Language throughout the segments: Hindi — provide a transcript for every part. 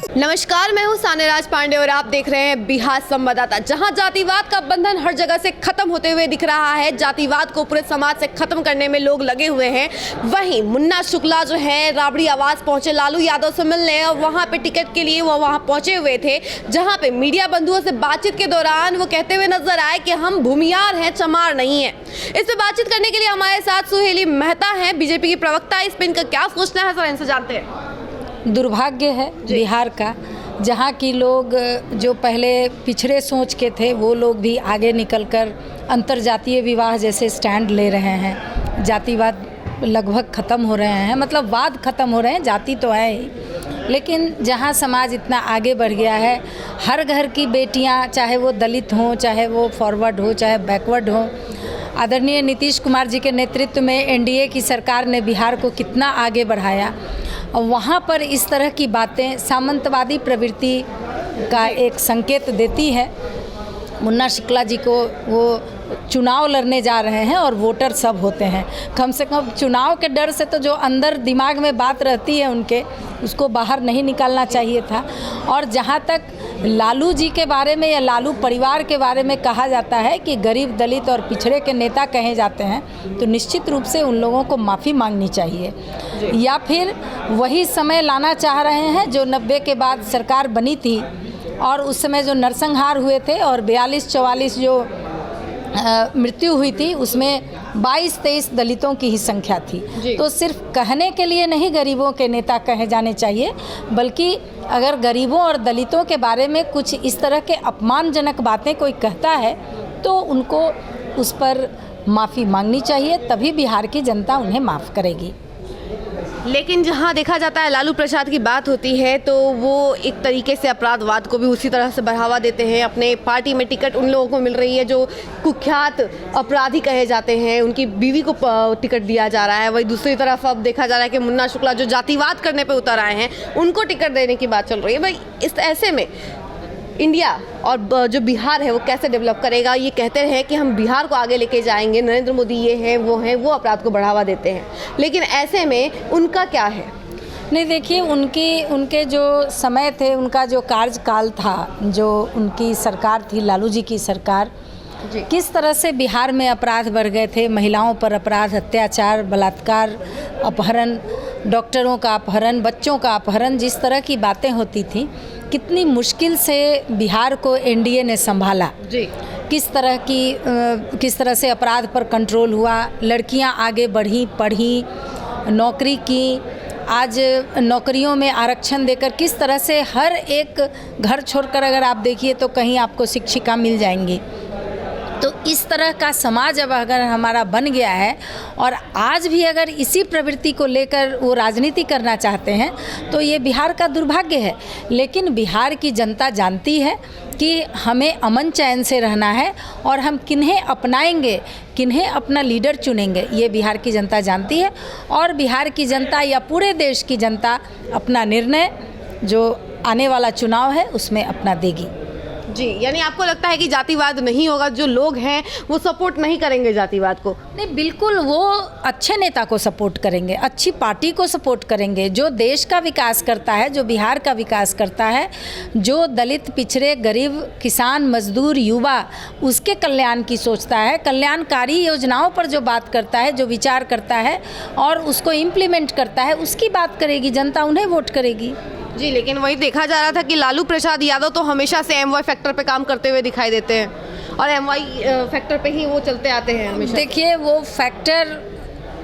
नमस्कार, मैं हूं सान्यराज पांडे और आप देख रहे हैं बिहार संवाददाता। जहां जातिवाद का बंधन हर जगह से खत्म होते हुए दिख रहा है, जातिवाद को पूरे समाज से खत्म करने में लोग लगे हुए हैं, वहीं मुन्ना शुक्ला जो है राबड़ी आवास पहुंचे लालू यादव से मिलने और वहां पे टिकट के लिए वो वहां पहुंचे हुए थे, जहां पे मीडिया बंधुओं से बातचीत के दौरान वो कहते हुए नजर आए कि हम भूमियार हैं, चमार नहीं है। इस पे बातचीत करने के लिए हमारे साथ सुहेली मेहता हैं, बीजेपी की प्रवक्ता। इस पे इनका क्या सोचना है, सर इनसे जानते हैं। दुर्भाग्य है बिहार का, जहाँ की लोग जो पहले पिछड़े सोच के थे वो लोग भी आगे निकलकर अंतर्जातीय विवाह जैसे स्टैंड ले रहे हैं। जातिवाद लगभग ख़त्म हो रहे हैं, मतलब वाद ख़त्म हो रहे हैं, जाति तो है ही। लेकिन जहाँ समाज इतना आगे बढ़ गया है, हर घर की बेटियाँ, चाहे वो दलित हों, चाहे वो फॉरवर्ड हो, चाहे बैकवर्ड हो, आदरणीय नीतीश कुमार जी के नेतृत्व में एनडीए की सरकार ने बिहार को कितना आगे बढ़ाया। और वहाँ पर इस तरह की बातें सामंतवादी प्रवृत्ति का एक संकेत देती है। मुन्ना शुक्ला जी को वो चुनाव लड़ने जा रहे हैं और वोटर सब होते हैं। कम से कम चुनाव के डर से तो जो अंदर दिमाग में बात रहती है उनके, उसको बाहर नहीं निकालना चाहिए था। और जहाँ तक लालू जी के बारे में या लालू परिवार के बारे में कहा जाता है कि गरीब, दलित और पिछड़े के नेता कहे जाते हैं, तो निश्चित रूप से उन लोगों को माफ़ी मांगनी चाहिए, या फिर वही समय लाना चाह रहे हैं जो 90 के बाद सरकार बनी थी और उस समय जो नरसंहार हुए थे और 42-44 जो मृत्यु हुई थी, उसमें 22-23 दलितों की ही संख्या थी। तो सिर्फ कहने के लिए नहीं गरीबों के नेता कहे जाने चाहिए, बल्कि अगर गरीबों और दलितों के बारे में कुछ इस तरह के अपमानजनक बातें कोई कहता है तो उनको उस पर माफ़ी मांगनी चाहिए, तभी बिहार की जनता उन्हें माफ़ करेगी। लेकिन जहां देखा जाता है लालू प्रसाद की बात होती है तो वो एक तरीके से अपराधवाद को भी उसी तरह से बढ़ावा देते हैं। अपने पार्टी में टिकट उन लोगों को मिल रही है जो कुख्यात अपराधी कहे जाते हैं, उनकी बीवी को टिकट दिया जा रहा है। वही दूसरी तरफ अब देखा जा रहा है कि मुन्ना शुक्ला जो जातिवाद करने पे उतर आए हैं, उनको टिकट देने की बात चल रही है। भाई इस ऐसे में इंडिया और जो बिहार है वो कैसे डेवलप करेगा? ये कहते हैं कि हम बिहार को आगे लेके जाएंगे, नरेंद्र मोदी ये हैं वो अपराध को बढ़ावा देते हैं, लेकिन ऐसे में उनका क्या है? नहीं, देखिए, उनके जो समय थे, उनका जो कार्यकाल था, जो उनकी सरकार थी, लालू जी की सरकार, किस तरह से बिहार में अपराध बढ़ गए थे, महिलाओं पर अपराध, अत्याचार, बलात्कार, अपहरण, डॉक्टरों का अपहरण, बच्चों का अपहरण, जिस तरह की बातें होती थी, कितनी मुश्किल से बिहार को एनडीए ने संभाला। किस तरह से अपराध पर कंट्रोल हुआ, लड़कियां आगे बढ़ी, पढ़ी, नौकरी की, आज नौकरियों में आरक्षण देकर किस तरह से हर एक घर छोड़कर अगर आप देखिए तो कहीं आपको शिक्षिका मिल जाएंगी। तो इस तरह का समाज अब अगर हमारा बन गया है और आज भी अगर इसी प्रवृत्ति को लेकर वो राजनीति करना चाहते हैं तो ये बिहार का दुर्भाग्य है। लेकिन बिहार की जनता जानती है कि हमें अमन चैन से रहना है और हम किन्हें अपनाएंगे, किन्हें अपना लीडर चुनेंगे, ये बिहार की जनता जानती है। और बिहार की जनता या पूरे देश की जनता अपना निर्णय जो आने वाला चुनाव है उसमें अपना देगी। जी, यानी आपको लगता है कि जातिवाद नहीं होगा, जो लोग हैं वो सपोर्ट नहीं करेंगे जातिवाद को? नहीं, बिल्कुल, वो अच्छे नेता को सपोर्ट करेंगे, अच्छी पार्टी को सपोर्ट करेंगे, जो देश का विकास करता है, जो बिहार का विकास करता है, जो दलित, पिछड़े, गरीब, किसान, मजदूर, युवा, उसके कल्याण की सोचता है, कल्याणकारी योजनाओं पर जो बात करता है, जो विचार करता है और उसको इम्प्लीमेंट करता है, उसकी बात करेगी जनता, उन्हें वोट करेगी। जी, लेकिन वही देखा जा रहा था कि लालू प्रसाद यादव तो हमेशा से एमवाई फैक्टर पे काम करते हुए दिखाई देते हैं और एमवाई फैक्टर पे ही वो चलते आते हैं हमेशा। देखिए, वो फैक्टर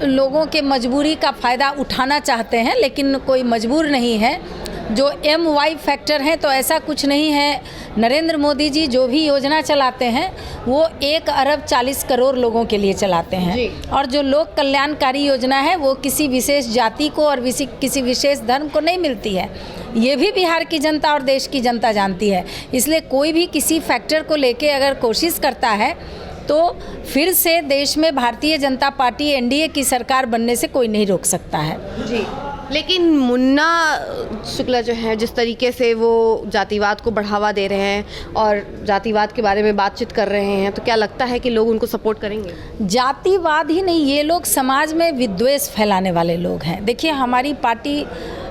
लोगों के मजबूरी का फ़ायदा उठाना चाहते हैं, लेकिन कोई मजबूर नहीं है। जो MY फैक्टर हैं तो ऐसा कुछ नहीं है। नरेंद्र मोदी जी जो भी योजना चलाते हैं वो 1 अरब 40 करोड़ लोगों के लिए चलाते हैं, और जो लोक कल्याणकारी योजना है वो किसी विशेष जाति को और किसी विशेष धर्म को नहीं मिलती है। ये भी बिहार की जनता और देश की जनता जानती है। इसलिए कोई भी किसी फैक्टर को लेके अगर कोशिश करता है तो फिर से देश में भारतीय जनता पार्टी एनडीए की सरकार बनने से कोई नहीं रोक सकता है। जी, लेकिन मुन्ना शुक्ला जो है जिस तरीके से वो जातिवाद को बढ़ावा दे रहे हैं और जातिवाद के बारे में बातचीत कर रहे हैं, तो क्या लगता है कि लोग उनको सपोर्ट करेंगे? जातिवाद ही नहीं, ये लोग समाज में विद्वेष फैलाने वाले लोग हैं। देखिए, हमारी पार्टी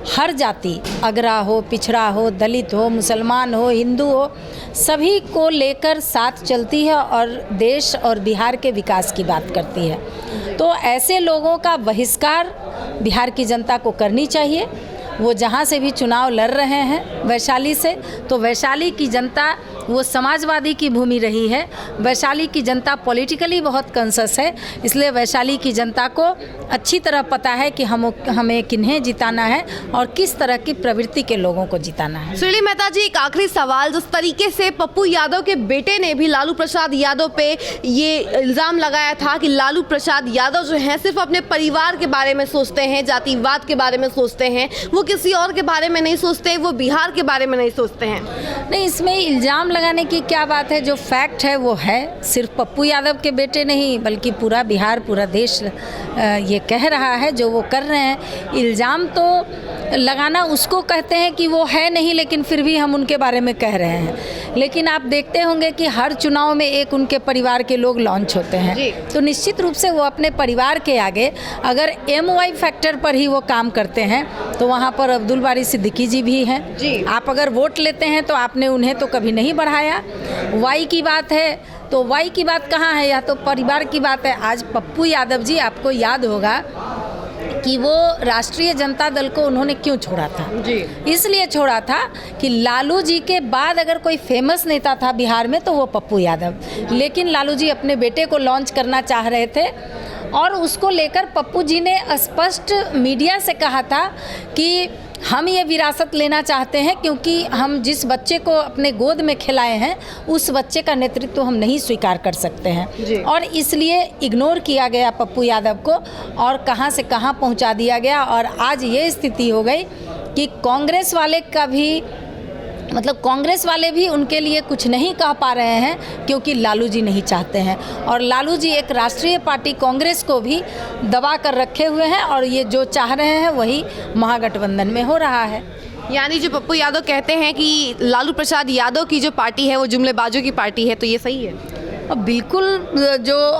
हर जाति, अगरा हो, पिछड़ा हो, दलित हो, मुसलमान हो, हिंदू हो, सभी को लेकर साथ चलती है और देश और बिहार के विकास की बात करती है। तो ऐसे लोगों का बहिष्कार बिहार की जनता को करनी चाहिए। वो जहाँ से भी चुनाव लड़ रहे हैं वैशाली से, तो वैशाली की जनता वो समाजवादी की भूमि रही है। वैशाली की जनता पॉलिटिकली बहुत कॉन्शियस है, इसलिए वैशाली की जनता को अच्छी तरह पता है कि हमें किन्हें जिताना है और किस तरह की प्रवृत्ति के लोगों को जिताना है। सुरीली मेहता जी, एक आखिरी सवाल, जिस तरीके से पप्पू यादव के बेटे ने भी लालू प्रसाद यादव पे ये इल्ज़ाम लगाया था कि लालू प्रसाद यादव जो हैं सिर्फ अपने परिवार के बारे में सोचते हैं, जातिवाद के बारे में सोचते हैं, वो किसी और के बारे में नहीं सोचते, वो बिहार के बारे में नहीं सोचते हैं। नहीं, इसमें इल्ज़ाम लगाने की क्या बात है। जो फैक्ट है वो है, सिर्फ पप्पू यादव के बेटे नहीं बल्कि पूरा बिहार, पूरा देश ये कह रहा है जो वो कर रहे हैं। इल्ज़ाम तो लगाना उसको कहते हैं कि वो है नहीं, लेकिन फिर भी हम उनके बारे में कह रहे हैं। लेकिन आप देखते होंगे कि हर चुनाव में एक उनके परिवार के लोग लॉन्च होते हैं, तो निश्चित रूप से वो अपने परिवार के आगे अगर MY फैक्टर पर ही वो काम करते हैं तो वहाँ पर अब्दुल बारी सिद्दीकी जी भी हैं। आप अगर वोट लेते हैं तो आपने उन्हें तो कभी नहीं बढ़ाया। वाई की बात है तो वाई की बात कहाँ है, यह तो परिवार की बात है। आज पप्पू यादव जी, आपको याद होगा कि वो राष्ट्रीय जनता दल को उन्होंने क्यों छोड़ा था जी। इसलिए छोड़ा था कि लालू जी के बाद अगर कोई फेमस नेता था बिहार में तो वो पप्पू यादव। लेकिन लालू जी अपने बेटे को लॉन्च करना चाह रहे थे और उसको लेकर पप्पू जी ने स्पष्ट मीडिया से कहा था कि हम ये विरासत लेना चाहते हैं, क्योंकि हम जिस बच्चे को अपने गोद में खिलाए हैं उस बच्चे का नेतृत्व हम नहीं स्वीकार कर सकते हैं। और इसलिए इग्नोर किया गया पप्पू यादव को और कहां से कहां पहुंचा दिया गया। और आज ये स्थिति हो गई कि कांग्रेस वाले का भी कांग्रेस वाले भी उनके लिए कुछ नहीं कह पा रहे हैं, क्योंकि लालू जी नहीं चाहते हैं। और लालू जी एक राष्ट्रीय पार्टी कांग्रेस को भी दबा कर रखे हुए हैं और ये जो चाह रहे हैं वही महागठबंधन में हो रहा है। यानी जो पप्पू यादव कहते हैं कि लालू प्रसाद यादव की जो पार्टी है वो जुमलेबाजों की पार्टी है, तो ये सही है? बिल्कुल,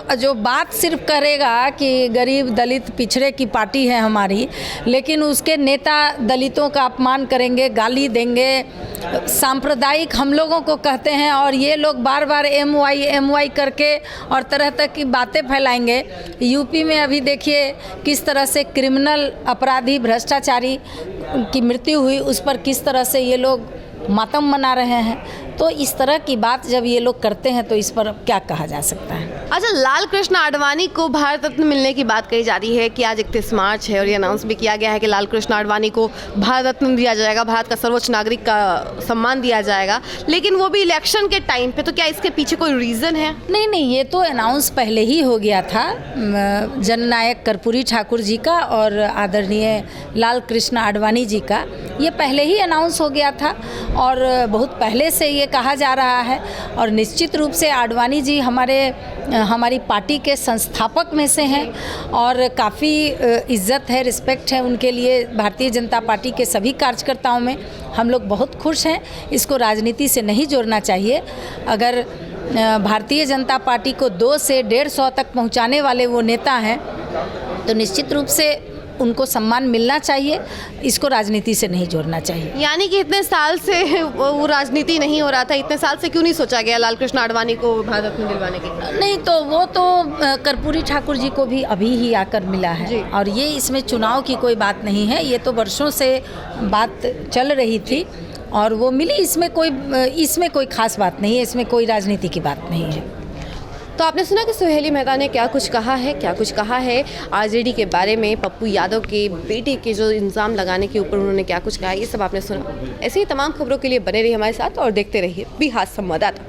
जो बात सिर्फ करेगा कि गरीब दलित पिछड़े की पार्टी है हमारी, लेकिन उसके नेता दलितों का अपमान करेंगे, गाली देंगे, सांप्रदायिक हम लोगों को कहते हैं और ये लोग बार बार MY करके और तरह तरह की बातें फैलाएंगे। यूपी में अभी देखिए किस तरह से क्रिमिनल अपराधी भ्रष्टाचारी की मृत्यु हुई, उस पर किस तरह से ये लोग मातम मना रहे हैं। तो इस तरह की बात जब ये लोग करते हैं तो इस पर अब क्या कहा जा सकता है। अच्छा, लाल कृष्ण आडवाणी को भारत रत्न मिलने की बात कही जा रही है कि आज 31 मार्च है और ये अनाउंस भी किया गया है कि लाल कृष्ण आडवाणी को भारत रत्न दिया जाएगा, भारत का सर्वोच्च नागरिक का सम्मान दिया जाएगा, लेकिन वो भी इलेक्शन के टाइम पे। तो क्या इसके पीछे कोई रीज़न है? नहीं, ये तो अनाउंस पहले ही हो गया था जननायक कर्पूरी ठाकुर जी का और आदरणीय लाल कृष्ण आडवाणी जी का। ये पहले ही अनाउंस हो गया था और बहुत पहले से ये कहा जा रहा है। और निश्चित रूप से आडवाणी जी हमारी पार्टी के संस्थापक में से हैं और काफ़ी इज्जत है, रिस्पेक्ट है उनके लिए भारतीय जनता पार्टी के सभी कार्यकर्ताओं में। हम लोग बहुत खुश हैं। इसको राजनीति से नहीं जोड़ना चाहिए। अगर भारतीय जनता पार्टी को 200 से 150 तक पहुंचाने वाले वो नेता हैं तो निश्चित रूप से उनको सम्मान मिलना चाहिए। इसको राजनीति से नहीं जोड़ना चाहिए। यानी कि इतने साल से वो राजनीति नहीं हो रहा था, इतने साल से क्यों नहीं सोचा गया लाल कृष्ण आडवाणी को भारत रत्न दिलवाने के? नहीं, तो वो तो कर्पूरी ठाकुर जी को भी अभी ही आकर मिला है और ये इसमें चुनाव की कोई बात नहीं है। ये तो वर्षों से बात चल रही थी और वो मिली। इसमें कोई खास बात नहीं है, इसमें कोई राजनीति की बात नहीं है। तो आपने सुना कि सुहेली मेहता ने क्या कुछ कहा है RJD के बारे में, पप्पू यादव के बेटे के जो इल्ज़ाम लगाने के ऊपर उन्होंने क्या कुछ कहा, ये सब आपने सुना। ऐसे ही तमाम खबरों के लिए बने रहिए हमारे साथ और देखते रहिए बिहार संवाददाता।